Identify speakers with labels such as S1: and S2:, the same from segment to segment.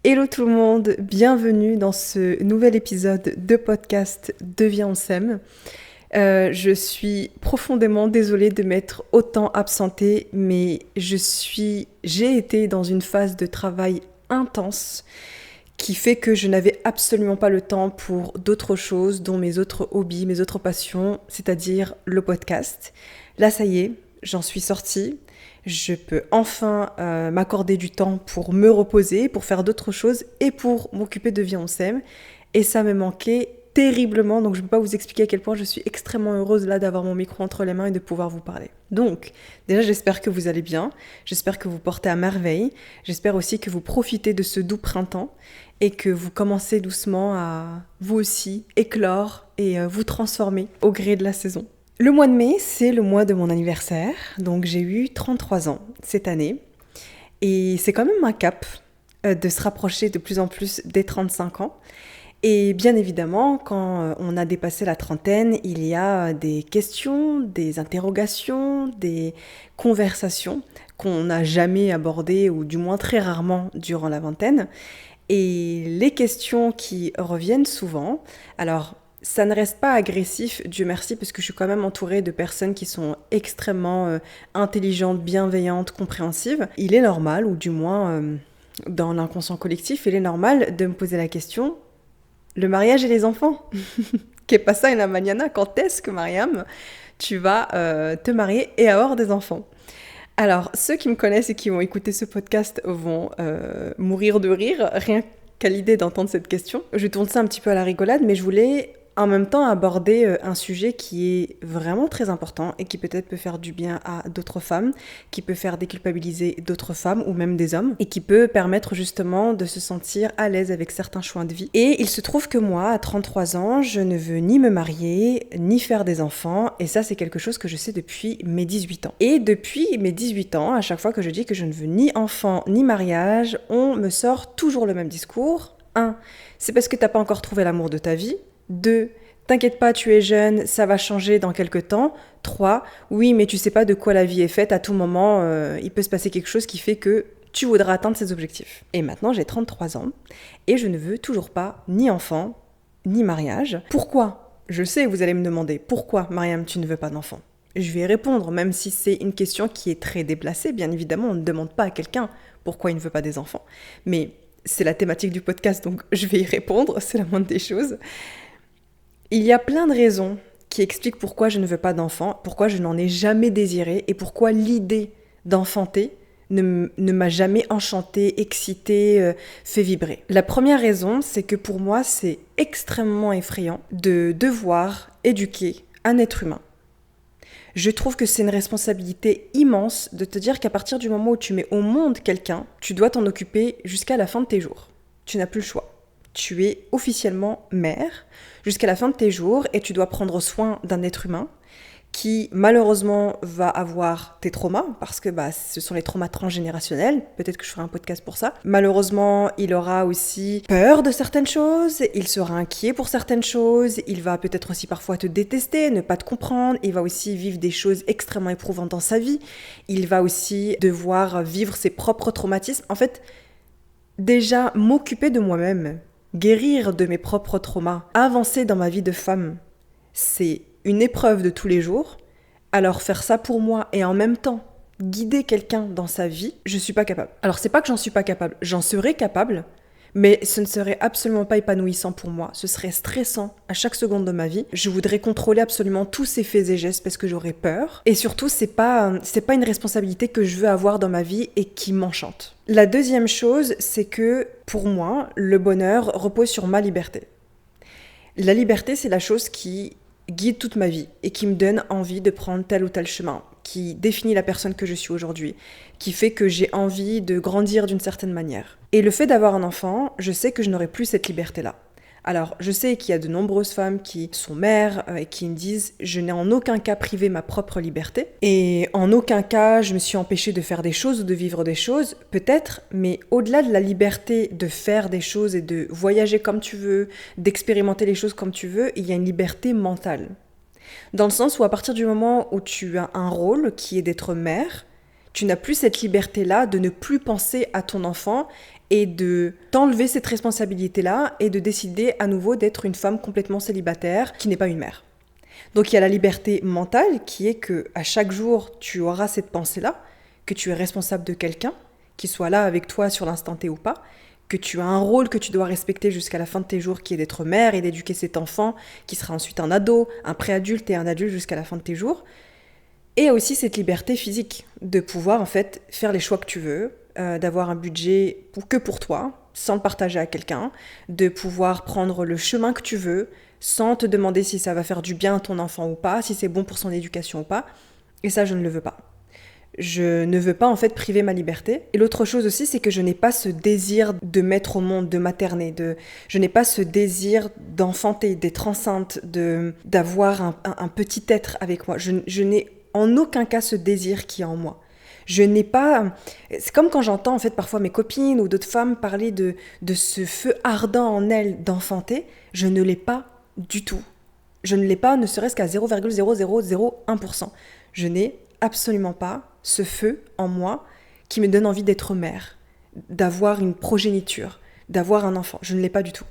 S1: Hello tout le monde, bienvenue dans ce nouvel épisode de podcast Deviens on s'aime. Je suis profondément désolée de m'être autant absentée, mais j'ai été dans une phase de travail intense qui fait que je n'avais absolument pas le temps pour d'autres choses, dont mes autres hobbies, mes autres passions, c'est-à-dire le podcast. Là, ça y est, j'en suis sortie. Je peux enfin m'accorder du temps pour me reposer, pour faire d'autres choses et pour m'occuper de Viens on s'aime. Et ça me manquait terriblement, donc je ne peux pas vous expliquer à quel point je suis extrêmement heureuse là d'avoir mon micro entre les mains et de pouvoir vous parler. Donc, déjà j'espère que vous allez bien, j'espère que vous portez à merveille, j'espère aussi que vous profitez de ce doux printemps et que vous commencez doucement à, vous aussi, éclore et vous transformer au gré de la saison. Le mois de mai, c'est le mois de mon anniversaire, donc j'ai eu 33 ans cette année. Et c'est quand même un cap de se rapprocher de plus en plus des 35 ans. Et bien évidemment, quand on a dépassé la trentaine, il y a des questions, des interrogations, des conversations qu'on n'a jamais abordées, ou du moins très rarement durant la vingtaine. Et les questions qui reviennent souvent, alors ça ne reste pas agressif, Dieu merci, parce que je suis quand même entourée de personnes qui sont extrêmement intelligentes, bienveillantes, compréhensives. Il est normal, ou du moins dans l'inconscient collectif, il est normal de me poser la question, le mariage et les enfants? Qu'est pasa en la mañana? Quand est-ce que, Mariam, tu vas te marier et avoir des enfants? Alors, ceux qui me connaissent et qui vont écouter ce podcast vont mourir de rire, rien qu'à l'idée d'entendre cette question. Je tourne ça un petit peu à la rigolade, mais je voulais en même temps aborder un sujet qui est vraiment très important et qui peut-être peut faire du bien à d'autres femmes, qui peut faire déculpabiliser d'autres femmes ou même des hommes, et qui peut permettre justement de se sentir à l'aise avec certains choix de vie. Et il se trouve que moi, à 33 ans, je ne veux ni me marier, ni faire des enfants, et ça c'est quelque chose que je sais depuis mes 18 ans. Et depuis mes 18 ans, à chaque fois que je dis que je ne veux ni enfant ni mariage, on me sort toujours le même discours. 1. C'est parce que t'as pas encore trouvé l'amour de ta vie. 2. T'inquiète pas, tu es jeune, ça va changer dans quelques temps. 3. Oui, mais tu sais pas de quoi la vie est faite, à tout moment, il peut se passer quelque chose qui fait que tu voudras atteindre ces objectifs. Et maintenant, j'ai 33 ans et je ne veux toujours pas ni enfant, ni mariage. Pourquoi? Je sais, vous allez me demander, pourquoi, Mariam, tu ne veux pas d'enfant? Je vais répondre, même si c'est une question qui est très déplacée. Bien évidemment, on ne demande pas à quelqu'un pourquoi il ne veut pas des enfants. Mais c'est la thématique du podcast, donc je vais y répondre, c'est la moindre des choses. Il y a plein de raisons qui expliquent pourquoi je ne veux pas d'enfant, pourquoi je n'en ai jamais désiré et pourquoi l'idée d'enfanter ne m'a jamais enchantée, excitée, fait vibrer. La première raison, c'est que pour moi, c'est extrêmement effrayant de devoir éduquer un être humain. Je trouve que c'est une responsabilité immense de te dire qu'à partir du moment où tu mets au monde quelqu'un, tu dois t'en occuper jusqu'à la fin de tes jours. Tu n'as plus le choix. Tu es officiellement mère jusqu'à la fin de tes jours et tu dois prendre soin d'un être humain qui malheureusement va avoir tes traumas parce que ce sont les traumas transgénérationnels. Peut-être que je ferai un podcast pour ça. Malheureusement, il aura aussi peur de certaines choses, il sera inquiet pour certaines choses, il va peut-être aussi parfois te détester, ne pas te comprendre, il va aussi vivre des choses extrêmement éprouvantes dans sa vie, il va aussi devoir vivre ses propres traumatismes. En fait, déjà m'occuper de moi-même, guérir de mes propres traumas, avancer dans ma vie de femme, c'est une épreuve de tous les jours. Alors faire ça pour moi et en même temps guider quelqu'un dans sa vie, je suis pas capable. Alors c'est pas que j'en suis pas capable, j'en serais capable, mais ce ne serait absolument pas épanouissant pour moi. Ce serait stressant à chaque seconde de ma vie. Je voudrais contrôler absolument tous ces faits et gestes parce que j'aurais peur. Et surtout, c'est pas une responsabilité que je veux avoir dans ma vie et qui m'enchante. La deuxième chose, c'est que pour moi, le bonheur repose sur ma liberté. La liberté, c'est la chose qui guide toute ma vie et qui me donne envie de prendre tel ou tel chemin, qui définit la personne que je suis aujourd'hui, qui fait que j'ai envie de grandir d'une certaine manière. Et le fait d'avoir un enfant, je sais que je n'aurai plus cette liberté-là. Alors, je sais qu'il y a de nombreuses femmes qui sont mères et qui me disent « je n'ai en aucun cas privé ma propre liberté et en aucun cas je me suis empêchée de faire des choses ou de vivre des choses, peut-être, mais au-delà de la liberté de faire des choses et de voyager comme tu veux, d'expérimenter les choses comme tu veux, il y a une liberté mentale. Dans le sens où à partir du moment où tu as un rôle qui est d'être mère, tu n'as plus cette liberté-là de ne plus penser à ton enfant et de t'enlever cette responsabilité-là et de décider à nouveau d'être une femme complètement célibataire qui n'est pas une mère. Donc il y a la liberté mentale qui est que à chaque jour, tu auras cette pensée-là, que tu es responsable de quelqu'un, qui soit là avec toi sur l'instant T ou pas, que tu as un rôle que tu dois respecter jusqu'à la fin de tes jours qui est d'être mère et d'éduquer cet enfant qui sera ensuite un ado, un préadulte et un adulte jusqu'à la fin de tes jours. Et aussi cette liberté physique de pouvoir en fait faire les choix que tu veux, d'avoir un budget que pour toi, sans le partager à quelqu'un, de pouvoir prendre le chemin que tu veux, sans te demander si ça va faire du bien à ton enfant ou pas, si c'est bon pour son éducation ou pas. Et ça, je ne le veux pas. Je ne veux pas en fait priver ma liberté. Et l'autre chose aussi, c'est que je n'ai pas ce désir de mettre au monde, de materner. Je n'ai pas ce désir d'enfanter, d'être enceinte, d'avoir un petit être avec moi. Je n'ai en aucun cas ce désir qui est en moi. Je n'ai pas... C'est comme quand j'entends en fait parfois mes copines ou d'autres femmes parler de ce feu ardent en elles d'enfanter. Je ne l'ai pas du tout. Je ne l'ai pas, ne serait-ce qu'à 0,0001%. Je n'ai absolument pas ce feu en moi qui me donne envie d'être mère, d'avoir une progéniture, d'avoir un enfant. Je ne l'ai pas du tout.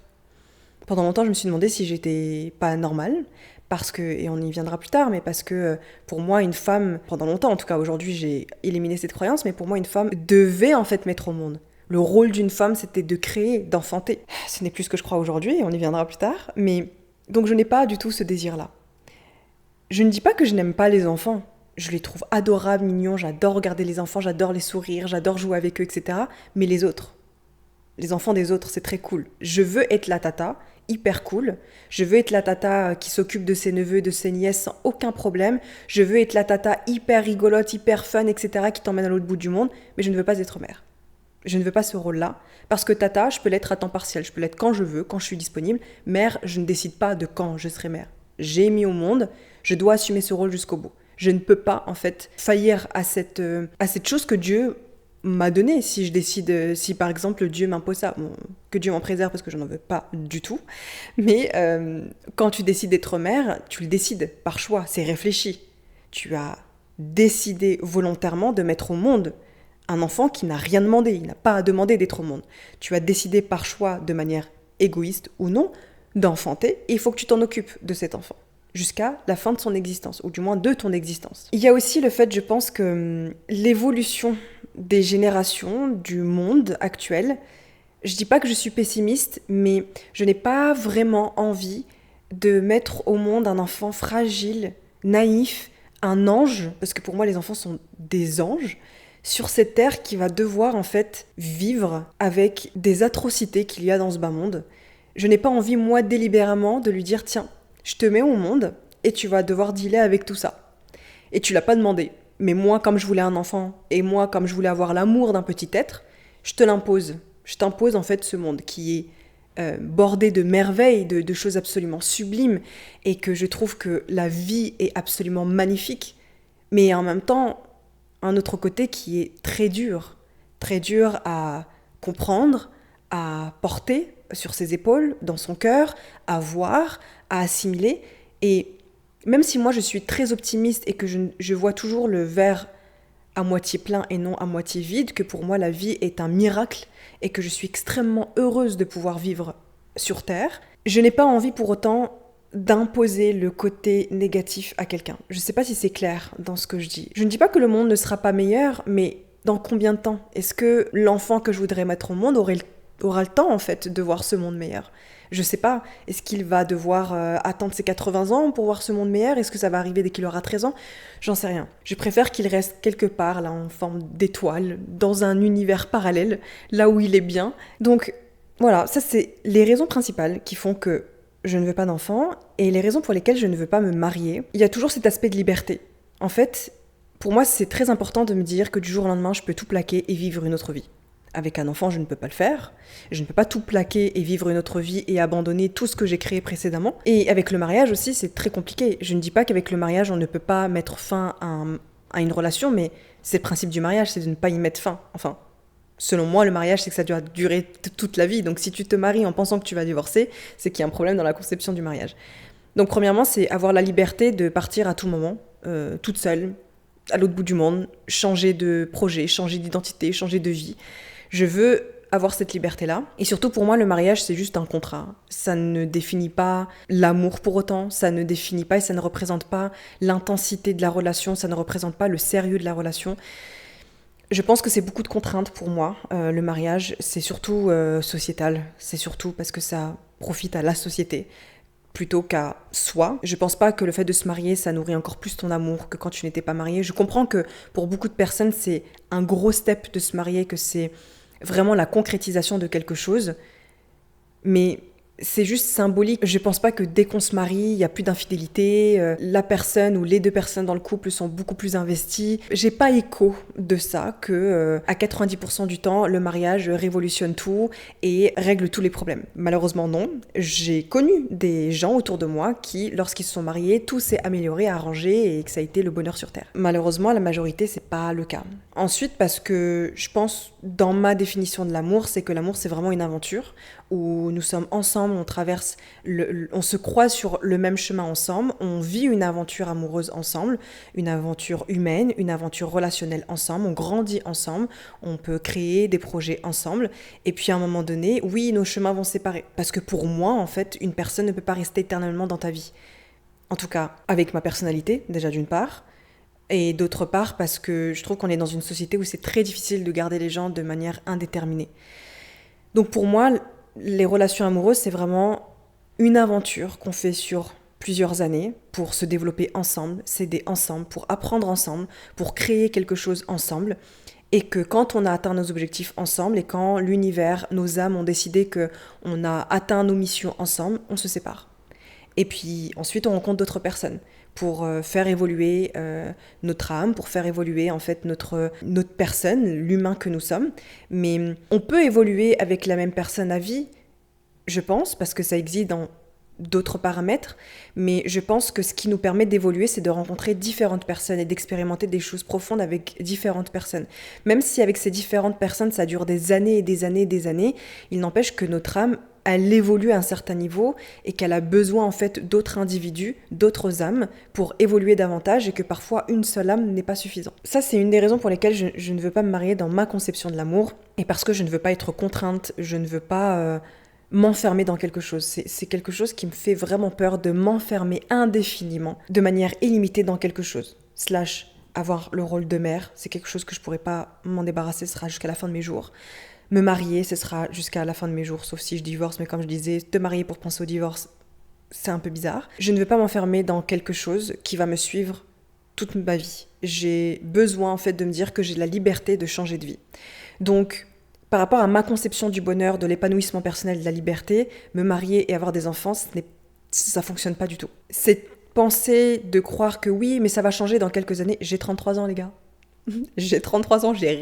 S1: Pendant longtemps, je me suis demandé si j'étais pas normale, parce que, et on y viendra plus tard, mais parce que pour moi, une femme, pendant longtemps en tout cas, aujourd'hui j'ai éliminé cette croyance, mais pour moi, une femme devait en fait mettre au monde. Le rôle d'une femme, c'était de créer, d'enfanter. Ce n'est plus ce que je crois aujourd'hui, et on y viendra plus tard, mais donc je n'ai pas du tout ce désir-là. Je ne dis pas que je n'aime pas les enfants. Je les trouve adorables, mignons, j'adore regarder les enfants, j'adore les sourire, j'adore jouer avec eux, etc. Mais les autres, les enfants des autres, c'est très cool. Je veux être la tata, hyper cool. Je veux être la tata qui s'occupe de ses neveux, de ses nièces sans aucun problème. Je veux être la tata hyper rigolote, hyper fun, etc. qui t'emmène à l'autre bout du monde. Mais je ne veux pas être mère. Je ne veux pas ce rôle-là. Parce que tata, je peux l'être à temps partiel. Je peux l'être quand je veux, quand je suis disponible. Mère, je ne décide pas de quand je serai mère. J'ai mis au monde, je dois assumer ce rôle jusqu'au bout. Je ne peux pas, en fait, faillir à cette chose que Dieu m'a donnée. Si je décide, si par exemple Dieu m'impose ça, bon, que Dieu m'en préserve parce que je n'en veux pas du tout. Mais quand tu décides d'être mère, tu le décides par choix, c'est réfléchi. Tu as décidé volontairement de mettre au monde un enfant qui n'a rien demandé, il n'a pas à demander d'être au monde. Tu as décidé par choix, de manière égoïste ou non, d'enfanter, et il faut que tu t'en occupes de cet enfant jusqu'à la fin de son existence, ou du moins de ton existence. Il y a aussi le fait, je pense, que l'évolution des générations, du monde actuel, je dis pas que je suis pessimiste, mais je n'ai pas vraiment envie de mettre au monde un enfant fragile, naïf, un ange, parce que pour moi les enfants sont des anges, sur cette terre qui va devoir en fait vivre avec des atrocités qu'il y a dans ce bas monde. Je n'ai pas envie, moi, délibérément, de lui dire « Tiens, je te mets au monde et tu vas devoir dealer avec tout ça. » Et tu l'as pas demandé. Mais moi, comme je voulais un enfant, et moi, comme je voulais avoir l'amour d'un petit être, je te l'impose. Je t'impose en fait ce monde qui est bordé de merveilles, de choses absolument sublimes, et que je trouve que la vie est absolument magnifique. Mais en même temps, un autre côté qui est très dur à comprendre, à porter sur ses épaules, dans son cœur, à voir, à assimiler. Et même si moi je suis très optimiste et que je vois toujours le verre à moitié plein et non à moitié vide, que pour moi la vie est un miracle et que je suis extrêmement heureuse de pouvoir vivre sur Terre, je n'ai pas envie pour autant d'imposer le côté négatif à quelqu'un. Je ne sais pas si c'est clair dans ce que je dis. Je ne dis pas que le monde ne sera pas meilleur, mais dans combien de temps ? Est-ce que l'enfant que je voudrais mettre au monde aura le temps en fait de voir ce monde meilleur ? Je sais pas, est-ce qu'il va devoir attendre ses 80 ans pour voir ce monde meilleur ? Est-ce que ça va arriver dès qu'il aura 13 ans ? J'en sais rien. Je préfère qu'il reste quelque part là en forme d'étoile, dans un univers parallèle, là où il est bien. Donc voilà, ça c'est les raisons principales qui font que je ne veux pas d'enfant et les raisons pour lesquelles je ne veux pas me marier. Il y a toujours cet aspect de liberté. En fait, pour moi c'est très important de me dire que du jour au lendemain je peux tout plaquer et vivre une autre vie. Avec un enfant, je ne peux pas le faire. Je ne peux pas tout plaquer et vivre une autre vie et abandonner tout ce que j'ai créé précédemment. Et avec le mariage aussi, c'est très compliqué. Je ne dis pas qu'avec le mariage, on ne peut pas mettre fin à une relation, mais c'est le principe du mariage, c'est de ne pas y mettre fin. Enfin, selon moi, le mariage, c'est que ça doit durer toute la vie. Donc si tu te maries en pensant que tu vas divorcer, c'est qu'il y a un problème dans la conception du mariage. Donc premièrement, c'est avoir la liberté de partir à tout moment, toute seule, à l'autre bout du monde, changer de projet, changer d'identité, changer de vie. Je veux avoir cette liberté-là. Et surtout pour moi, le mariage, c'est juste un contrat. Ça ne définit pas l'amour pour autant, ça ne définit pas et ça ne représente pas l'intensité de la relation, ça ne représente pas le sérieux de la relation. Je pense que c'est beaucoup de contraintes pour moi. Le mariage, c'est surtout sociétal. C'est surtout parce que ça profite à la société plutôt qu'à soi. Je pense pas que le fait de se marier, ça nourrit encore plus ton amour que quand tu n'étais pas marié. Je comprends que pour beaucoup de personnes, c'est un gros step de se marier, que c'est vraiment la concrétisation de quelque chose. Mais c'est juste symbolique. Je pense pas que dès qu'on se marie, il y a plus d'infidélité. La personne ou les deux personnes dans le couple sont beaucoup plus investies. J'ai pas écho de ça que à 90% du temps, le mariage révolutionne tout et règle tous les problèmes. Malheureusement non. J'ai connu des gens autour de moi qui, lorsqu'ils se sont mariés, tout s'est amélioré, arrangé et que ça a été le bonheur sur terre. Malheureusement, la majorité, c'est pas le cas. Ensuite, parce que je pense, dans ma définition de l'amour, c'est que l'amour, c'est vraiment une aventure où nous sommes ensemble, on traverse, on se croise sur le même chemin ensemble, on vit une aventure amoureuse ensemble, une aventure humaine, une aventure relationnelle ensemble, on grandit ensemble, on peut créer des projets ensemble, et puis à un moment donné, oui, nos chemins vont se séparer. Parce que pour moi, en fait, une personne ne peut pas rester éternellement dans ta vie. En tout cas, avec ma personnalité, déjà d'une part, et d'autre part parce que je trouve qu'on est dans une société où c'est très difficile de garder les gens de manière indéterminée. Donc pour moi, les relations amoureuses, c'est vraiment une aventure qu'on fait sur plusieurs années pour se développer ensemble, s'aider ensemble, pour apprendre ensemble, pour créer quelque chose ensemble. Et que quand on a atteint nos objectifs ensemble et quand l'univers, nos âmes ont décidé qu'on a atteint nos missions ensemble, on se sépare. Et puis ensuite, on rencontre d'autres personnes pour faire évoluer notre âme, pour faire évoluer en fait notre personne, l'humain que nous sommes. Mais on peut évoluer avec la même personne à vie, je pense, parce que ça existe dans d'autres paramètres, mais je pense que ce qui nous permet d'évoluer, c'est de rencontrer différentes personnes et d'expérimenter des choses profondes avec différentes personnes. Même si avec ces différentes personnes, ça dure des années et des années et des années, il n'empêche que notre âme, elle évolue à un certain niveau et qu'elle a besoin en fait d'autres individus, d'autres âmes pour évoluer davantage et que parfois une seule âme n'est pas suffisante. Ça, c'est une des raisons pour lesquelles je ne veux pas me marier dans ma conception de l'amour et parce que je ne veux pas être contrainte, je ne veux pas m'enfermer dans quelque chose. C'est quelque chose qui me fait vraiment peur de m'enfermer indéfiniment, de manière illimitée dans quelque chose. / avoir le rôle de mère, c'est quelque chose que je pourrais pas m'en débarrasser, ce sera jusqu'à la fin de mes jours. Me marier, ce sera jusqu'à la fin de mes jours, sauf si je divorce, mais comme je disais, te marier pour penser au divorce, c'est un peu bizarre. Je ne veux pas m'enfermer dans quelque chose qui va me suivre toute ma vie. J'ai besoin en fait de me dire que j'ai la liberté de changer de vie. Donc, par rapport à ma conception du bonheur, de l'épanouissement personnel, de la liberté, me marier et avoir des enfants, ça fonctionne pas du tout. Cette pensée de croire que oui, mais ça va changer dans quelques années. J'ai 33 ans, les gars. J'ai 33 ans, j'ai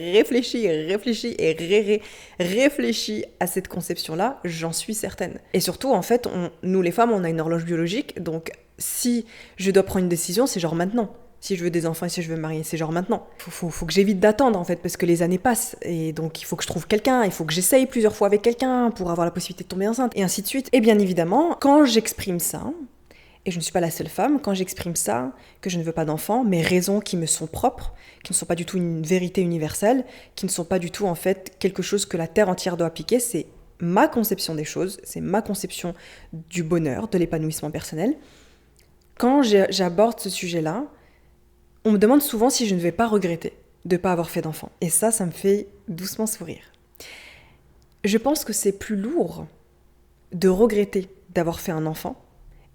S1: réfléchi à cette conception-là, j'en suis certaine. Et surtout, en fait, nous les femmes, on a une horloge biologique, donc si je dois prendre une décision, c'est genre maintenant. Si je veux des enfants et si je veux me marier, c'est genre maintenant. Faut que j'évite d'attendre, en fait, parce que les années passent. Et donc, il faut que je trouve quelqu'un, il faut que j'essaye plusieurs fois avec quelqu'un pour avoir la possibilité de tomber enceinte, et ainsi de suite. Et bien évidemment, quand j'exprime ça, et je ne suis pas la seule femme, quand j'exprime ça, que je ne veux pas d'enfants, mes raisons qui me sont propres, qui ne sont pas du tout une vérité universelle, qui ne sont pas du tout en fait quelque chose que la terre entière doit appliquer, c'est ma conception des choses, c'est ma conception du bonheur, de l'épanouissement personnel. Quand j'aborde ce sujet-là, on me demande souvent si je ne vais pas regretter de ne pas avoir fait d'enfants. Et ça me fait doucement sourire. Je pense que c'est plus lourd de regretter d'avoir fait un enfant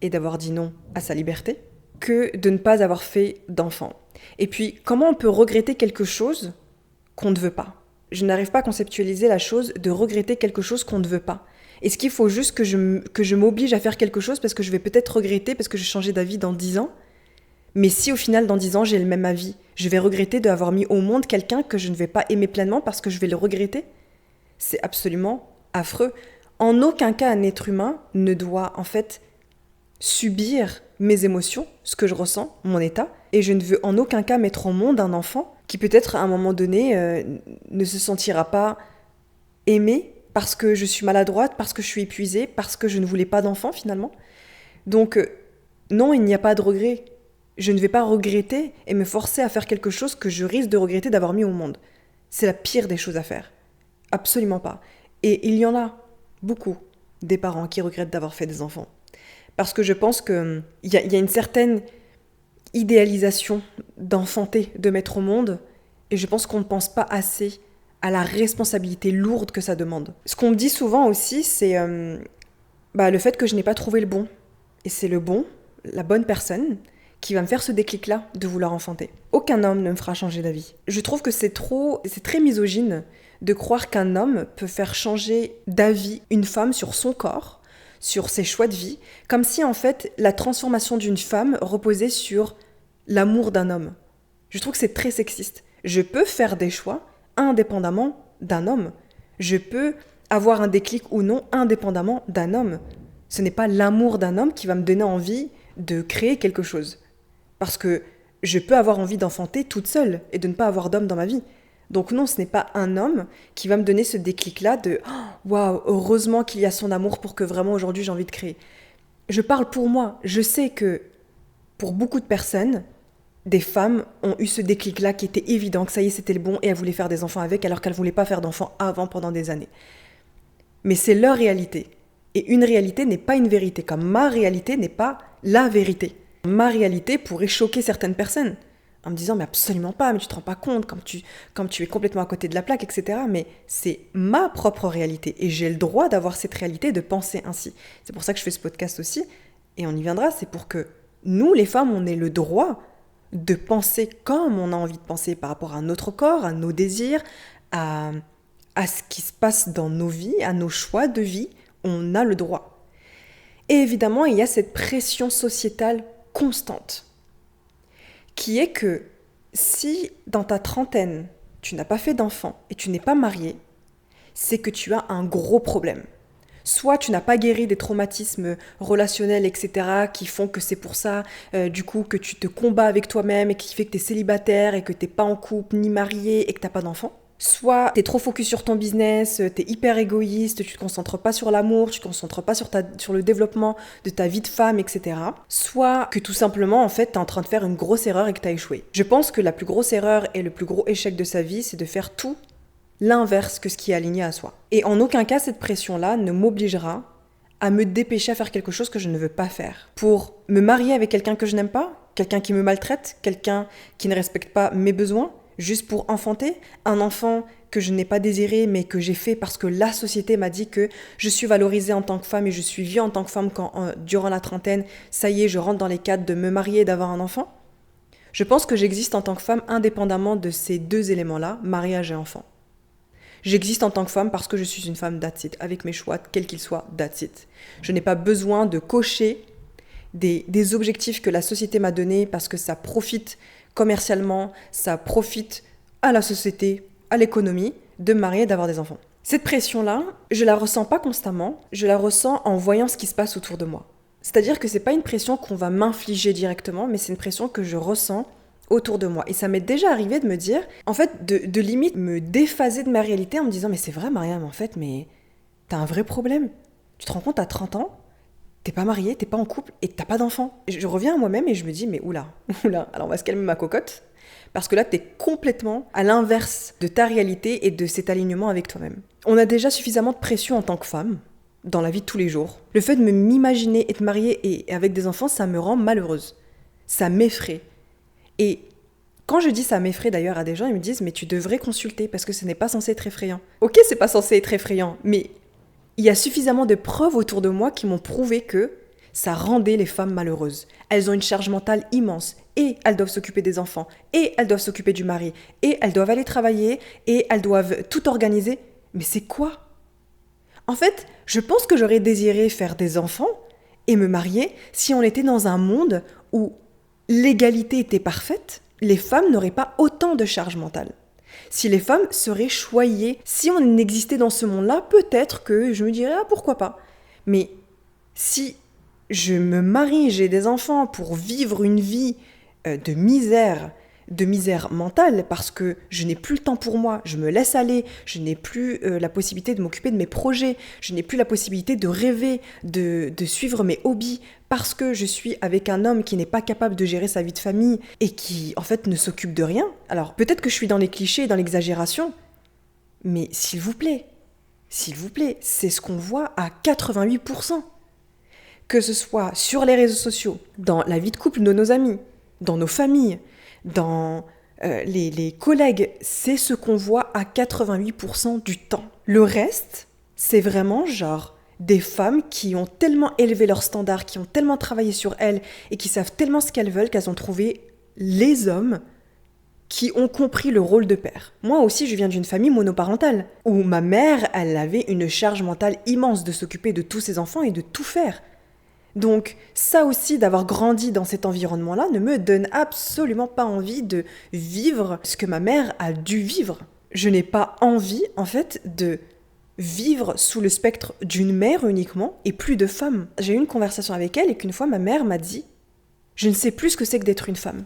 S1: et d'avoir dit non à sa liberté, que de ne pas avoir fait d'enfant. Et puis, comment on peut regretter quelque chose qu'on ne veut pas ? Je n'arrive pas à conceptualiser la chose de regretter quelque chose qu'on ne veut pas. Est-ce qu'il faut juste que je m'oblige à faire quelque chose parce que je vais peut-être regretter parce que je vais changer d'avis dans 10 ans ? Mais si au final, dans 10 ans, j'ai le même avis, je vais regretter d'avoir mis au monde quelqu'un que je ne vais pas aimer pleinement parce que je vais le regretter ? C'est absolument affreux. En aucun cas, un être humain ne doit, en fait, subir mes émotions, ce que je ressens, mon état, et je ne veux en aucun cas mettre au monde un enfant qui peut-être à un moment donné ne se sentira pas aimé parce que je suis maladroite, parce que je suis épuisée, parce que je ne voulais pas d'enfant finalement. Donc non, il n'y a pas de regret. Je ne vais pas regretter et me forcer à faire quelque chose que je risque de regretter d'avoir mis au monde. C'est la pire des choses à faire. Absolument pas. Et il y en a beaucoup des parents qui regrettent d'avoir fait des enfants. Parce que je pense qu'il y a une certaine idéalisation d'enfanter, de mettre au monde, et je pense qu'on ne pense pas assez à la responsabilité lourde que ça demande. Ce qu'on me dit souvent aussi, c'est le fait que je n'ai pas trouvé le bon. Et c'est le bon, la bonne personne, qui va me faire ce déclic-là de vouloir enfanter. Aucun homme ne me fera changer d'avis. Je trouve que c'est très misogyne de croire qu'un homme peut faire changer d'avis une femme sur son corps, sur ses choix de vie, comme si en fait la transformation d'une femme reposait sur l'amour d'un homme. Je trouve que c'est très sexiste. Je peux faire des choix indépendamment d'un homme. Je peux avoir un déclic ou non indépendamment d'un homme. Ce n'est pas l'amour d'un homme qui va me donner envie de créer quelque chose. Parce que je peux avoir envie d'enfanter toute seule et de ne pas avoir d'homme dans ma vie. Donc non, ce n'est pas un homme qui va me donner ce déclic-là de « Waouh, heureusement qu'il y a son amour pour que vraiment aujourd'hui j'ai envie de créer ». Je parle pour moi. Je sais que pour beaucoup de personnes, des femmes ont eu ce déclic-là qui était évident, que ça y est, c'était le bon et elles voulaient faire des enfants avec alors qu'elles ne voulaient pas faire d'enfants avant pendant des années. Mais c'est leur réalité. Et une réalité n'est pas une vérité, comme ma réalité n'est pas la vérité. Ma réalité pourrait choquer certaines personnes en me disant mais absolument pas, mais tu te rends pas compte comme tu es complètement à côté de la plaque, etc. Mais c'est ma propre réalité et j'ai le droit d'avoir cette réalité, de penser ainsi. C'est pour ça que je fais ce podcast aussi et on y viendra, c'est pour que nous les femmes on ait le droit de penser comme on a envie de penser par rapport à notre corps, à nos désirs, à ce qui se passe dans nos vies, à nos choix de vie, on a le droit. Et évidemment, il y a cette pression sociétale constante, qui est que si dans ta trentaine, tu n'as pas fait d'enfant et tu n'es pas marié, c'est que tu as un gros problème. Soit tu n'as pas guéri des traumatismes relationnels, etc., qui font que c'est pour ça, du coup, que tu te combats avec toi-même et qui fait que tu es célibataire et que tu n'es pas en couple ni marié et que tu n'as pas d'enfant. Soit tu es trop focus sur ton business, tu es hyper égoïste, tu te concentres pas sur l'amour, tu te concentres pas sur le développement de ta vie de femme, etc. Soit que tout simplement, en fait, tu es en train de faire une grosse erreur et que tu as échoué. Je pense que la plus grosse erreur et le plus gros échec de sa vie, c'est de faire tout l'inverse que ce qui est aligné à soi. Et en aucun cas, cette pression-là ne m'obligera à me dépêcher à faire quelque chose que je ne veux pas faire. Pour me marier avec quelqu'un que je n'aime pas, quelqu'un qui me maltraite, quelqu'un qui ne respecte pas mes besoins, juste pour enfanter, un enfant que je n'ai pas désiré mais que j'ai fait parce que la société m'a dit que je suis valorisée en tant que femme et je suis vue en tant que femme quand, durant la trentaine, ça y est, je rentre dans les cadres de me marier et d'avoir un enfant. Je pense que j'existe en tant que femme indépendamment de ces deux éléments-là, mariage et enfant. J'existe en tant que femme parce que je suis une femme that's it, avec mes choix, quels qu'ils soient, that's it. Je n'ai pas besoin de cocher des objectifs que la société m'a donnés parce que ça profite commercialement, ça profite à la société, à l'économie, de me marier et d'avoir des enfants. Cette pression-là, je la ressens pas constamment, je la ressens en voyant ce qui se passe autour de moi. C'est-à-dire que c'est pas une pression qu'on va m'infliger directement, mais c'est une pression que je ressens autour de moi. Et ça m'est déjà arrivé de me dire, en fait, de limite me déphaser de ma réalité en me disant « Mais c'est vrai, Mariam, en fait, mais t'as un vrai problème. Tu te rends compte, à 30 ans, t'es pas mariée, t'es pas en couple et t'as pas d'enfant. » Je reviens à moi-même et je me dis « Mais oula, alors on va se calmer ma cocotte. » Parce que là, t'es complètement à l'inverse de ta réalité et de cet alignement avec toi-même. On a déjà suffisamment de pression en tant que femme, dans la vie de tous les jours. Le fait de m'imaginer être mariée et avec des enfants, ça me rend malheureuse. Ça m'effraie. Et quand je dis ça m'effraie d'ailleurs à des gens, ils me disent « Mais tu devrais consulter parce que ce n'est pas censé être effrayant. » Ok, c'est pas censé être effrayant, mais il y a suffisamment de preuves autour de moi qui m'ont prouvé que ça rendait les femmes malheureuses. Elles ont une charge mentale immense et elles doivent s'occuper des enfants et elles doivent s'occuper du mari et elles doivent aller travailler et elles doivent tout organiser. Mais c'est quoi ? En fait, je pense que j'aurais désiré faire des enfants et me marier si on était dans un monde où l'égalité était parfaite, les femmes n'auraient pas autant de charge mentale. Si les femmes seraient choyées, si on existait dans ce monde-là, peut-être que je me dirais « Ah, pourquoi pas ?» Mais si je me marie, j'ai des enfants pour vivre une vie de misère mentale, parce que je n'ai plus le temps pour moi, je me laisse aller, je n'ai plus la possibilité de m'occuper de mes projets, je n'ai plus la possibilité de rêver, de suivre mes hobbies, parce que je suis avec un homme qui n'est pas capable de gérer sa vie de famille et qui, en fait, ne s'occupe de rien. Alors, peut-être que je suis dans les clichés et dans l'exagération, mais s'il vous plaît, S'il vous plaît, c'est ce qu'on voit à 88%. Que ce soit sur les réseaux sociaux, dans la vie de couple de nos amis, dans nos familles, dans les collègues, c'est ce qu'on voit à 88% du temps. Le reste, c'est vraiment genre des femmes qui ont tellement élevé leurs standards, qui ont tellement travaillé sur elles et qui savent tellement ce qu'elles veulent qu'elles ont trouvé les hommes qui ont compris le rôle de père. Moi aussi, je viens d'une famille monoparentale, où ma mère, elle avait une charge mentale immense de s'occuper de tous ses enfants et de tout faire. Donc ça aussi, d'avoir grandi dans cet environnement-là, ne me donne absolument pas envie de vivre ce que ma mère a dû vivre. Je n'ai pas envie, en fait, de vivre sous le spectre d'une mère uniquement et plus de femmes. J'ai eu une conversation avec elle et qu'une fois, ma mère m'a dit « Je ne sais plus ce que c'est que d'être une femme. »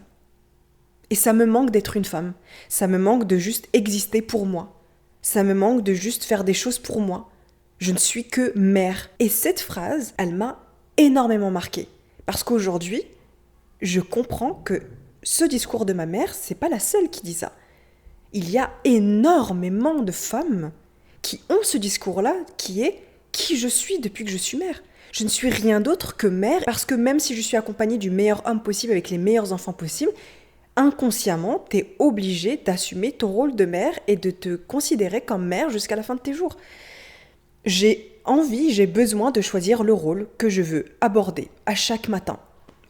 S1: Et ça me manque d'être une femme. Ça me manque de juste exister pour moi. Ça me manque de juste faire des choses pour moi. Je ne suis que mère. Et cette phrase, elle m'a énormément marquée. Parce qu'aujourd'hui, je comprends que ce discours de ma mère, c'est pas la seule qui dit ça. Il y a énormément de femmes qui ont ce discours-là, qui est qui je suis depuis que je suis mère. Je ne suis rien d'autre que mère, parce que même si je suis accompagnée du meilleur homme possible avec les meilleurs enfants possibles, inconsciemment, tu es obligée d'assumer ton rôle de mère et de te considérer comme mère jusqu'à la fin de tes jours. J'ai besoin de choisir le rôle que je veux aborder à chaque matin.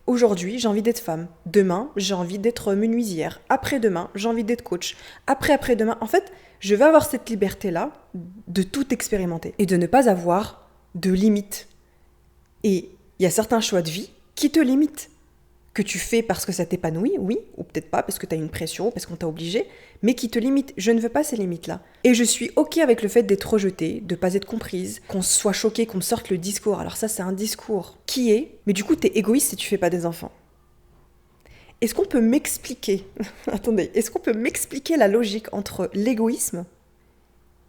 S1: Aujourd'hui, j'ai envie d'être femme. Demain, j'ai envie d'être menuisière. Après-demain, j'ai envie d'être coach. Après-demain, en fait, je vais avoir cette liberté-là de tout expérimenter et de ne pas avoir de limites. Et il y a certains choix de vie qui te limitent. Que tu fais parce que ça t'épanouit, oui, ou peut-être pas parce que tu as une pression, parce qu'on t'a obligé, mais qui te limite. Je ne veux pas ces limites-là. Et je suis OK avec le fait d'être rejetée, de pas être comprise, qu'on soit choqué, qu'on me sorte le discours. Alors ça, c'est un discours qui est, mais du coup, t'es égoïste si tu fais pas des enfants. Est-ce qu'on peut m'expliquer, attendez, est-ce qu'on peut m'expliquer la logique entre l'égoïsme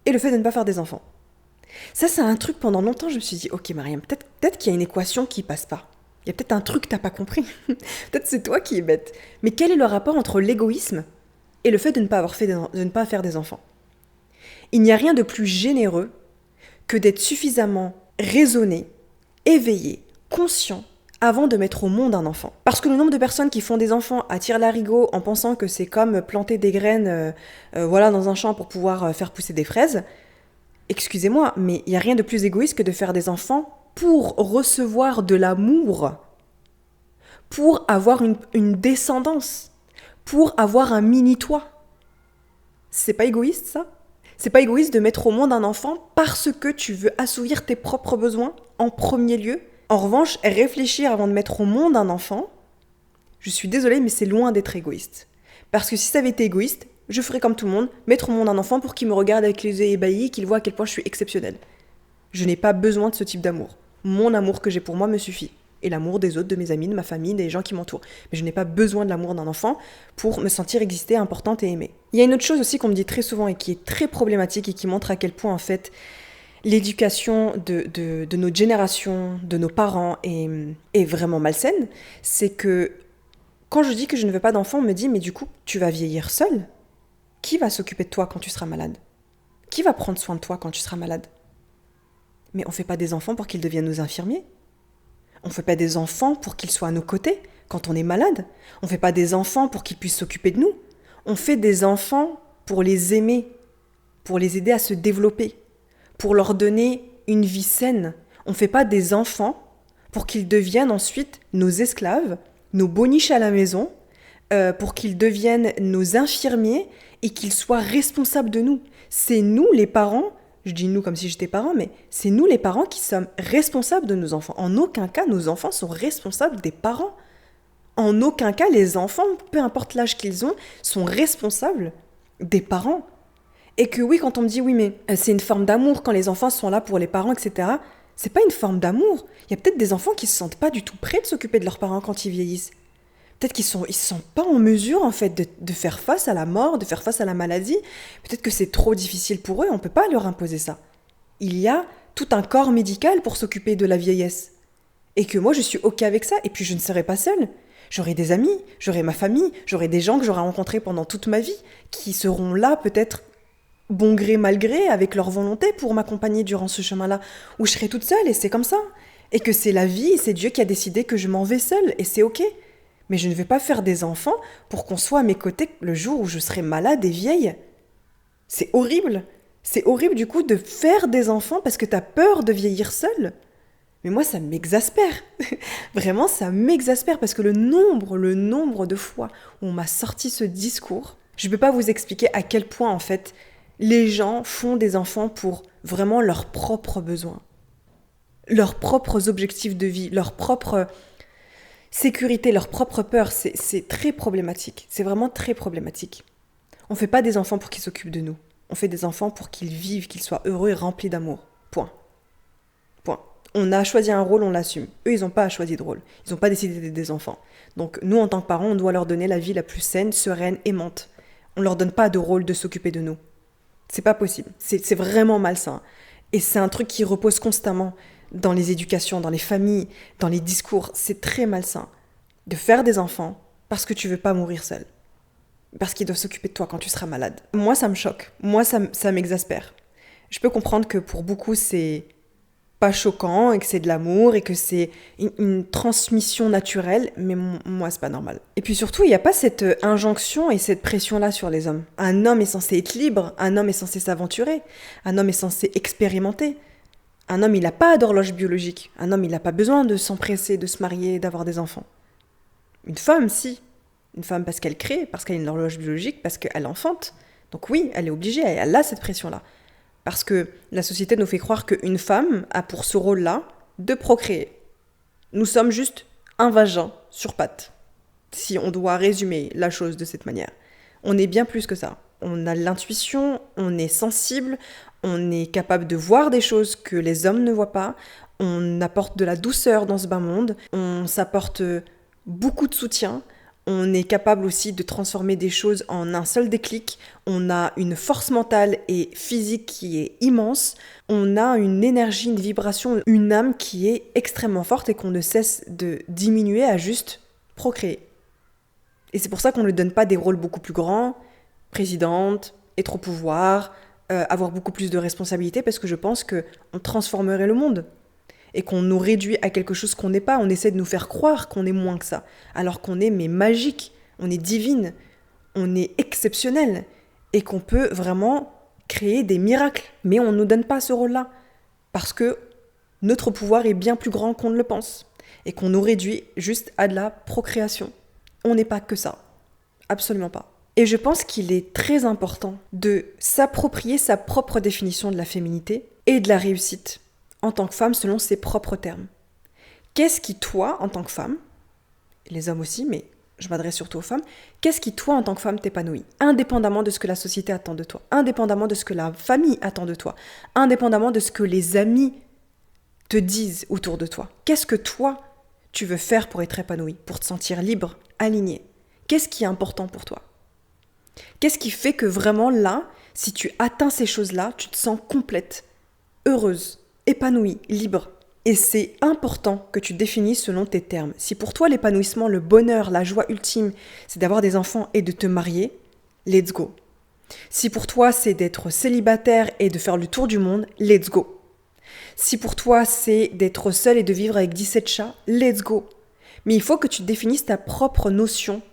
S1: et le fait de ne pas faire des enfants? Ça, c'est un truc, pendant longtemps, je me suis dit, OK, Mariam, peut-être qu'il y a une équation qui passe pas. Il y a peut-être un truc que t'as pas compris. Peut-être c'est toi qui es bête. Mais quel est le rapport entre l'égoïsme et le fait de ne pas faire des enfants? Il n'y a rien de plus généreux que d'être suffisamment raisonné, éveillé, conscient avant de mettre au monde un enfant. Parce que le nombre de personnes qui font des enfants à tire-larigot en pensant que c'est comme planter des graines dans un champ pour pouvoir faire pousser des fraises, excusez-moi, mais il n'y a rien de plus égoïste que de faire des enfants pour recevoir de l'amour, pour avoir une descendance, pour avoir un mini-toi. C'est pas égoïste, ça? C'est pas égoïste de mettre au monde un enfant parce que tu veux assouvir tes propres besoins en premier lieu? En revanche, réfléchir avant de mettre au monde un enfant, je suis désolée, mais c'est loin d'être égoïste. Parce que si ça avait été égoïste, je ferais comme tout le monde, mettre au monde un enfant pour qu'il me regarde avec les yeux ébahis et qu'il voit à quel point je suis exceptionnelle. Je n'ai pas besoin de ce type d'amour. Mon amour que j'ai pour moi me suffit. Et l'amour des autres, de mes amis, de ma famille, des gens qui m'entourent. Mais je n'ai pas besoin de l'amour d'un enfant pour me sentir exister, importante et aimée. Il y a une autre chose aussi qu'on me dit très souvent et qui est très problématique et qui montre à quel point, en fait, l'éducation de notre génération, de nos parents est vraiment malsaine. C'est que quand je dis que je ne veux pas d'enfant, on me dit « Mais du coup, tu vas vieillir seule ? Qui va s'occuper de toi quand tu seras malade ? Qui va prendre soin de toi quand tu seras malade ? » Mais on ne fait pas des enfants pour qu'ils deviennent nos infirmiers. On ne fait pas des enfants pour qu'ils soient à nos côtés quand on est malade. On ne fait pas des enfants pour qu'ils puissent s'occuper de nous. On fait des enfants pour les aimer, pour les aider à se développer, pour leur donner une vie saine. On ne fait pas des enfants pour qu'ils deviennent ensuite nos esclaves, nos boniches à la maison, pour qu'ils deviennent nos infirmiers et qu'ils soient responsables de nous. C'est nous les parents. Je dis nous comme si j'étais parent, mais c'est nous les parents qui sommes responsables de nos enfants. En aucun cas, nos enfants sont responsables des parents. En aucun cas, les enfants, peu importe l'âge qu'ils ont, sont responsables des parents. Et que oui, quand on me dit oui, mais c'est une forme d'amour quand les enfants sont là pour les parents, etc., c'est pas une forme d'amour. Il y a peut-être des enfants qui se sentent pas du tout prêts de s'occuper de leurs parents quand ils vieillissent. Peut-être qu'ils se sentent pas en mesure, en fait, de faire face à la mort, de faire face à la maladie. Peut-être que c'est trop difficile pour eux, on peut pas leur imposer ça. Il y a tout un corps médical pour s'occuper de la vieillesse. Et que moi, je suis OK avec ça, et puis je ne serai pas seule. J'aurai des amis, j'aurai ma famille, j'aurai des gens que j'aurai rencontrés pendant toute ma vie, qui seront là peut-être bon gré, mal gré, avec leur volonté pour m'accompagner durant ce chemin-là, où je serai toute seule et c'est comme ça. Et que c'est la vie, c'est Dieu qui a décidé que je m'en vais seule et c'est ok. Mais je ne vais pas faire des enfants pour qu'on soit à mes côtés le jour où je serai malade et vieille. C'est horrible. C'est horrible du coup de faire des enfants parce que t'as peur de vieillir seule. Mais moi, ça m'exaspère. Vraiment, ça m'exaspère parce que le nombre de fois où on m'a sorti ce discours, je ne peux pas vous expliquer à quel point, en fait, les gens font des enfants pour vraiment leurs propres besoins, leurs propres objectifs de vie, leur propre sécurité, leur propre peur. C'est très problématique. C'est vraiment très problématique. On ne fait pas des enfants pour qu'ils s'occupent de nous. On fait des enfants pour qu'ils vivent, qu'ils soient heureux et remplis d'amour. Point. Point. On a choisi un rôle, on l'assume. Eux, ils n'ont pas choisi de rôle. Ils n'ont pas décidé d'être des enfants. Donc, nous, en tant que parents, on doit leur donner la vie la plus saine, sereine, aimante. On leur donne pas de rôle de s'occuper de nous. C'est pas possible. C'est vraiment malsain. Et c'est un truc qui repose constamment dans les éducations, dans les familles, dans les discours. C'est très malsain de faire des enfants parce que tu veux pas mourir seul. Parce qu'ils doivent s'occuper de toi quand tu seras malade. Moi, ça me choque. Moi, ça m'exaspère. Je peux comprendre que pour beaucoup, c'est pas choquant et que c'est de l'amour et que c'est une transmission naturelle, mais moi, c'est pas normal. Et puis surtout, il n'y a pas cette injonction et cette pression-là sur les hommes. Un homme est censé être libre, un homme est censé s'aventurer, un homme est censé expérimenter. Un homme, il n'a pas d'horloge biologique. Un homme, il n'a pas besoin de s'empresser, de se marier, d'avoir des enfants. Une femme, si. Une femme parce qu'elle crée, parce qu'elle a une horloge biologique, parce qu'elle enfante. Donc oui, elle est obligée, elle a cette pression-là. Parce que la société nous fait croire qu'une femme a pour ce rôle-là de procréer. Nous sommes juste un vagin sur pattes, si on doit résumer la chose de cette manière. On est bien plus que ça. On a l'intuition, on est sensible, on est capable de voir des choses que les hommes ne voient pas, on apporte de la douceur dans ce bas monde, on s'apporte beaucoup de soutien, on est capable aussi de transformer des choses en un seul déclic. On a une force mentale et physique qui est immense. On a une énergie, une vibration, une âme qui est extrêmement forte et qu'on ne cesse de diminuer à juste procréer. Et c'est pour ça qu'on ne lui donne pas des rôles beaucoup plus grands, présidente, être au pouvoir, avoir beaucoup plus de responsabilités, parce que je pense qu'on transformerait le monde. Et qu'on nous réduit à quelque chose qu'on n'est pas. On essaie de nous faire croire qu'on est moins que ça. Alors qu'on est magique, on est divine, on est exceptionnel. Et qu'on peut vraiment créer des miracles. Mais on ne nous donne pas ce rôle-là. Parce que notre pouvoir est bien plus grand qu'on ne le pense. Et qu'on nous réduit juste à de la procréation. On n'est pas que ça. Absolument pas. Et je pense qu'il est très important de s'approprier sa propre définition de la féminité et de la réussite en tant que femme selon ses propres termes. Qu'est-ce qui, toi, en tant que femme, les hommes aussi, mais je m'adresse surtout aux femmes, qu'est-ce qui, toi, en tant que femme, t'épanouit, indépendamment de ce que la société attend de toi, indépendamment de ce que la famille attend de toi, indépendamment de ce que les amis te disent autour de toi. Qu'est-ce que toi, tu veux faire pour être épanouie, pour te sentir libre, alignée? Qu'est-ce qui est important pour toi? Qu'est-ce qui fait que vraiment là, si tu atteins ces choses-là, tu te sens complète, heureuse, épanouie, libre. Et c'est important que tu définisses selon tes termes. Si pour toi l'épanouissement, le bonheur, la joie ultime, c'est d'avoir des enfants et de te marier, let's go. Si pour toi c'est d'être célibataire et de faire le tour du monde, let's go. Si pour toi c'est d'être seule et de vivre avec 17 chats, let's go. Mais il faut que tu définisses ta propre notion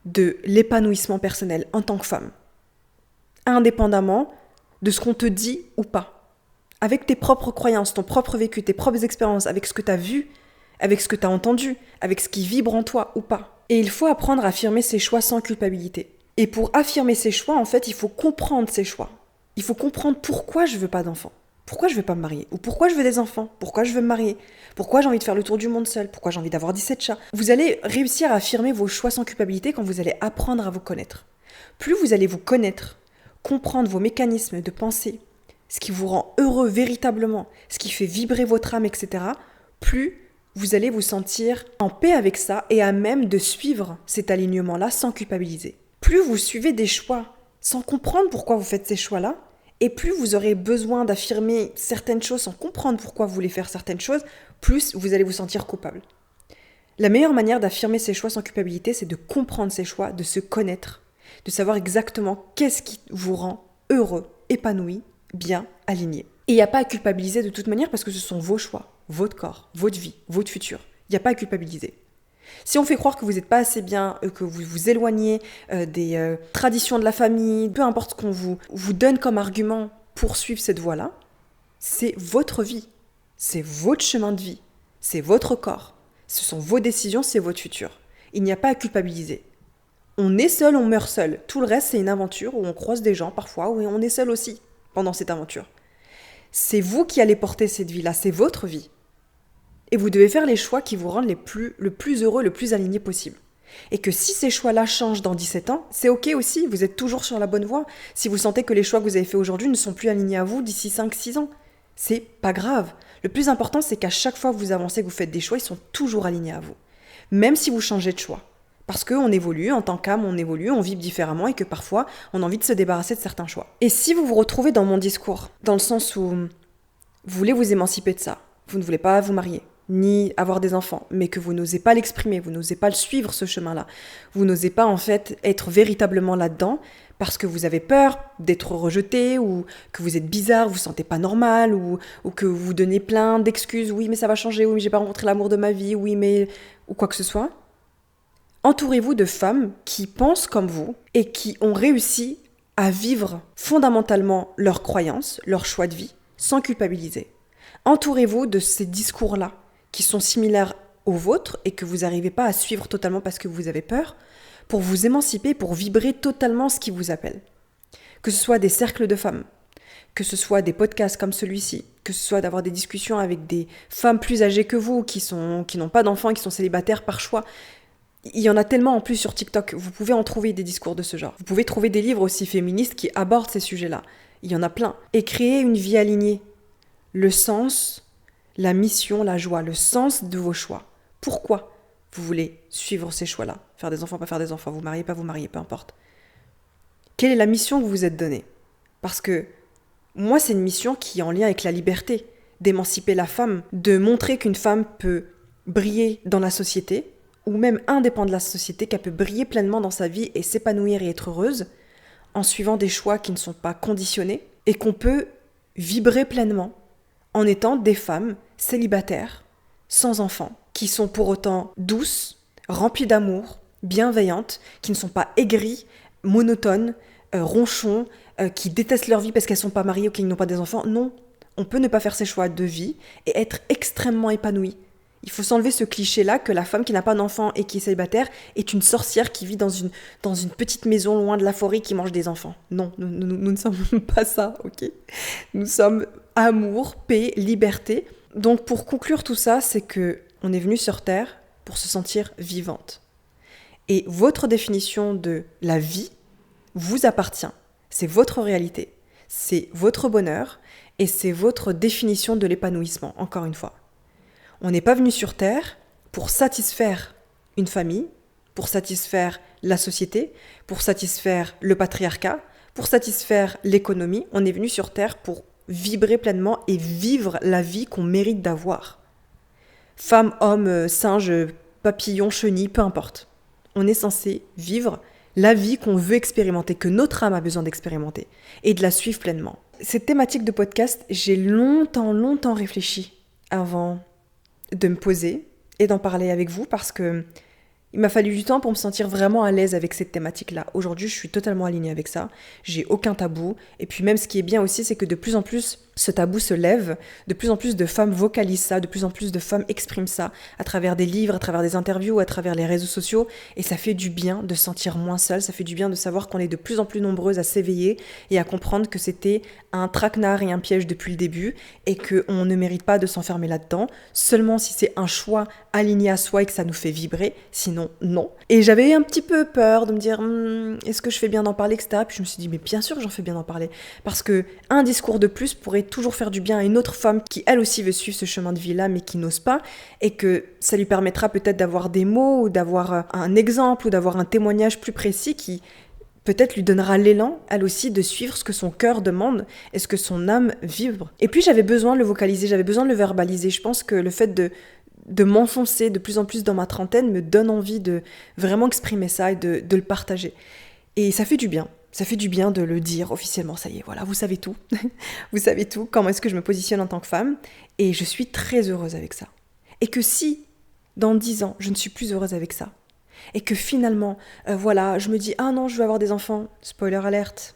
S1: de l'épanouissement personnel en tant que femme, indépendamment de ce qu'on te dit ou pas. Avec tes propres croyances, ton propre vécu, tes propres expériences, avec ce que tu as vu, avec ce que tu as entendu, avec ce qui vibre en toi ou pas. Et il faut apprendre à affirmer ses choix sans culpabilité. Et pour affirmer ses choix, en fait, il faut comprendre ses choix. Il faut comprendre pourquoi je veux pas d'enfants, pourquoi je veux pas me marier, ou pourquoi je veux des enfants, pourquoi je veux me marier, pourquoi j'ai envie de faire le tour du monde seule, pourquoi j'ai envie d'avoir 17 chats. Vous allez réussir à affirmer vos choix sans culpabilité quand vous allez apprendre à vous connaître. Plus vous allez vous connaître, comprendre vos mécanismes de pensée, ce qui vous rend heureux véritablement, ce qui fait vibrer votre âme, etc., plus vous allez vous sentir en paix avec ça et à même de suivre cet alignement-là sans culpabiliser. Plus vous suivez des choix sans comprendre pourquoi vous faites ces choix-là, et plus vous aurez besoin d'affirmer certaines choses sans comprendre pourquoi vous voulez faire certaines choses, plus vous allez vous sentir coupable. La meilleure manière d'affirmer ses choix sans culpabilité, c'est de comprendre ses choix, de se connaître, de savoir exactement qu'est-ce qui vous rend heureux, épanoui, bien, aligné. Et il n'y a pas à culpabiliser de toute manière parce que ce sont vos choix, votre corps, votre vie, votre futur. Il n'y a pas à culpabiliser. Si on fait croire que vous n'êtes pas assez bien, que vous vous éloignez des traditions de la famille, peu importe ce qu'on vous donne comme argument pour suivre cette voie-là, c'est votre vie, c'est votre chemin de vie, c'est votre corps, ce sont vos décisions, c'est votre futur. Il n'y a pas à culpabiliser. On est seul, on meurt seul. Tout le reste, c'est une aventure où on croise des gens parfois, où on est seul aussi pendant cette aventure. C'est vous qui allez porter cette vie-là, c'est votre vie. Et vous devez faire les choix qui vous rendent le plus heureux, le plus aligné possible. Et que si ces choix-là changent dans 17 ans, c'est ok aussi, vous êtes toujours sur la bonne voie. Si vous sentez que les choix que vous avez faits aujourd'hui ne sont plus alignés à vous d'ici 5-6 ans, c'est pas grave. Le plus important, c'est qu'à chaque fois que vous avancez, que vous faites des choix, ils sont toujours alignés à vous. Même si vous changez de choix. Parce qu'on évolue, en tant qu'âme, on évolue, on vibre différemment et que parfois, on a envie de se débarrasser de certains choix. Et si vous vous retrouvez dans mon discours, dans le sens où vous voulez vous émanciper de ça, vous ne voulez pas vous marier, ni avoir des enfants, mais que vous n'osez pas l'exprimer, vous n'osez pas le suivre ce chemin-là, vous n'osez pas en fait être véritablement là-dedans, parce que vous avez peur d'être rejeté, ou que vous êtes bizarre, vous vous sentez pas normal, ou que vous vous donnez plein d'excuses, oui mais ça va changer, oui mais j'ai pas rencontré l'amour de ma vie, oui mais... ou quoi que ce soit. Entourez-vous de femmes qui pensent comme vous et qui ont réussi à vivre fondamentalement leurs croyances, leur choix de vie, sans culpabiliser. Entourez-vous de ces discours-là qui sont similaires aux vôtres et que vous n'arrivez pas à suivre totalement parce que vous avez peur, pour vous émanciper, pour vibrer totalement ce qui vous appelle. Que ce soit des cercles de femmes, que ce soit des podcasts comme celui-ci, que ce soit d'avoir des discussions avec des femmes plus âgées que vous, qui n'ont pas d'enfants, qui sont célibataires par choix. Il y en a tellement en plus sur TikTok, vous pouvez en trouver des discours de ce genre. Vous pouvez trouver des livres aussi féministes qui abordent ces sujets-là. Il y en a plein. Et créer une vie alignée. Le sens, la mission, la joie, le sens de vos choix. Pourquoi vous voulez suivre ces choix-là? Faire des enfants, pas faire des enfants, vous mariez, pas vous mariez, peu importe. Quelle est la mission que vous vous êtes donnée? Parce que moi, c'est une mission qui est en lien avec la liberté, d'émanciper la femme, de montrer qu'une femme peut briller dans la société, ou même indépendante de la société, qu'elle peut briller pleinement dans sa vie et s'épanouir et être heureuse, en suivant des choix qui ne sont pas conditionnés, et qu'on peut vibrer pleinement en étant des femmes célibataires, sans enfants, qui sont pour autant douces, remplies d'amour, bienveillantes, qui ne sont pas aigries, monotones, ronchons, qui détestent leur vie parce qu'elles ne sont pas mariées ou qu'elles n'ont pas des enfants. Non, on peut ne pas faire ses choix de vie et être extrêmement épanouie. Il faut s'enlever ce cliché-là que la femme qui n'a pas d'enfant et qui est célibataire est une sorcière qui vit dans une petite maison loin de la forêt qui mange des enfants. Non, nous ne sommes pas ça, ok? Nous sommes amour, paix, liberté. Donc pour conclure tout ça, c'est que on est venu sur Terre pour se sentir vivante. Et votre définition de la vie vous appartient. C'est votre réalité, c'est votre bonheur et c'est votre définition de l'épanouissement, encore une fois. On n'est pas venu sur Terre pour satisfaire une famille, pour satisfaire la société, pour satisfaire le patriarcat, pour satisfaire l'économie. On est venu sur Terre pour vibrer pleinement et vivre la vie qu'on mérite d'avoir. Femme, homme, singe, papillon, chenille, peu importe. On est censé vivre la vie qu'on veut expérimenter, que notre âme a besoin d'expérimenter et de la suivre pleinement. Cette thématique de podcast, j'ai longtemps réfléchi avant de me poser et d'en parler avec vous parce que il m'a fallu du temps pour me sentir vraiment à l'aise avec cette thématique-là. Aujourd'hui, je suis totalement alignée avec ça. J'ai aucun tabou. Et puis même, ce qui est bien aussi, c'est que de plus en plus, ce tabou se lève. De plus en plus de femmes vocalisent ça. De plus en plus de femmes expriment ça à travers des livres, à travers des interviews, à travers les réseaux sociaux. Et ça fait du bien de se sentir moins seule. Ça fait du bien de savoir qu'on est de plus en plus nombreuses à s'éveiller et à comprendre que c'était un traquenard et un piège depuis le début et qu'on ne mérite pas de s'enfermer là-dedans. Seulement si c'est un choix aligné à soi et que ça nous fait vibrer. Sinon, non. Et j'avais un petit peu peur de me dire est-ce que je fais bien d'en parler, etc. Puis je me suis dit mais bien sûr j'en fais bien d'en parler parce que un discours de plus pourrait toujours faire du bien à une autre femme qui elle aussi veut suivre ce chemin de vie là mais qui n'ose pas et que ça lui permettra peut-être d'avoir des mots ou d'avoir un exemple ou d'avoir un témoignage plus précis qui peut-être lui donnera l'élan, elle aussi, de suivre ce que son cœur demande et ce que son âme vibre. Et puis j'avais besoin de le vocaliser, j'avais besoin de le verbaliser. Je pense que le fait de m'enfoncer de plus en plus dans ma trentaine me donne envie de vraiment exprimer ça et de le partager. Et ça fait du bien. Ça fait du bien de le dire officiellement, ça y est, voilà, vous savez tout. Vous savez tout, comment est-ce que je me positionne en tant que femme. Et je suis très heureuse avec ça. Et que si, dans 10 ans, je ne suis plus heureuse avec ça, et que finalement, voilà, je me dis, ah non, je veux avoir des enfants, spoiler alerte,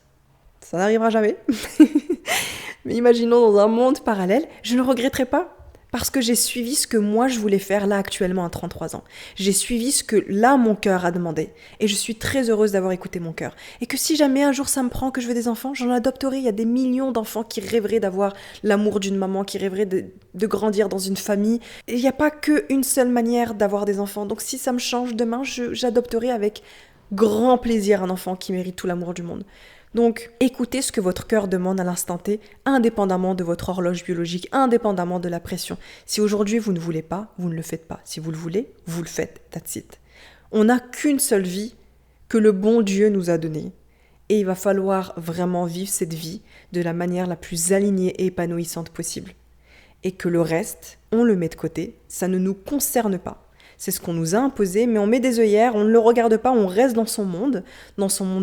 S1: ça n'arrivera jamais. Mais imaginons dans un monde parallèle, je ne regretterai pas. Parce que j'ai suivi ce que moi je voulais faire là actuellement à 33 ans. J'ai suivi ce que là mon cœur a demandé. Et je suis très heureuse d'avoir écouté mon cœur. Et que si jamais un jour ça me prend que je veux des enfants, j'en adopterai. Il y a des millions d'enfants qui rêveraient d'avoir l'amour d'une maman, qui rêveraient de grandir dans une famille. Et il n'y a pas qu'une seule manière d'avoir des enfants. Donc si ça me change demain, j'adopterai avec grand plaisir un enfant qui mérite tout l'amour du monde. Donc, écoutez ce que votre cœur demande à l'instant T, indépendamment de votre horloge biologique, indépendamment de la pression. Si aujourd'hui vous ne voulez pas, vous ne le faites pas. Si vous le voulez, vous le faites. That's it. On n'a qu'une seule vie que le bon Dieu nous a donnée. Et il va falloir vraiment vivre cette vie de la manière la plus alignée et épanouissante possible. Et que le reste, on le met de côté, ça ne nous concerne pas. C'est ce qu'on nous a imposé, mais on met des œillères, on ne le regarde pas, on reste dans son monde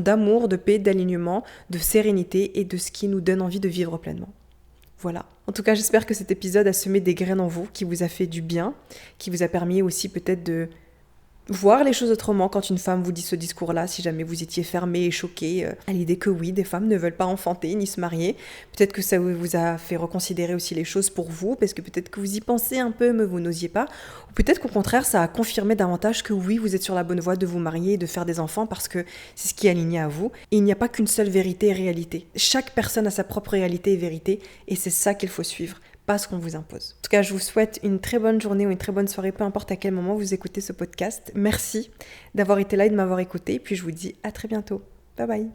S1: d'amour, de paix, d'alignement, de sérénité et de ce qui nous donne envie de vivre pleinement. Voilà. En tout cas, j'espère que cet épisode a semé des graines en vous, qui vous a fait du bien, qui vous a permis aussi peut-être de voir les choses autrement quand une femme vous dit ce discours-là, si jamais vous étiez fermé et choqué à l'idée que oui, des femmes ne veulent pas enfanter ni se marier. Peut-être que ça vous a fait reconsidérer aussi les choses pour vous, parce que peut-être que vous y pensez un peu, mais vous n'osiez pas. Ou peut-être qu'au contraire, ça a confirmé davantage que oui, vous êtes sur la bonne voie de vous marier et de faire des enfants, parce que c'est ce qui est aligné à vous. Et il n'y a pas qu'une seule vérité et réalité. Chaque personne a sa propre réalité et vérité, et c'est ça qu'il faut suivre. Pas ce qu'on vous impose. En tout cas, je vous souhaite une très bonne journée ou une très bonne soirée, peu importe à quel moment vous écoutez ce podcast. Merci d'avoir été là et de m'avoir écouté. Puis je vous dis à très bientôt. Bye bye.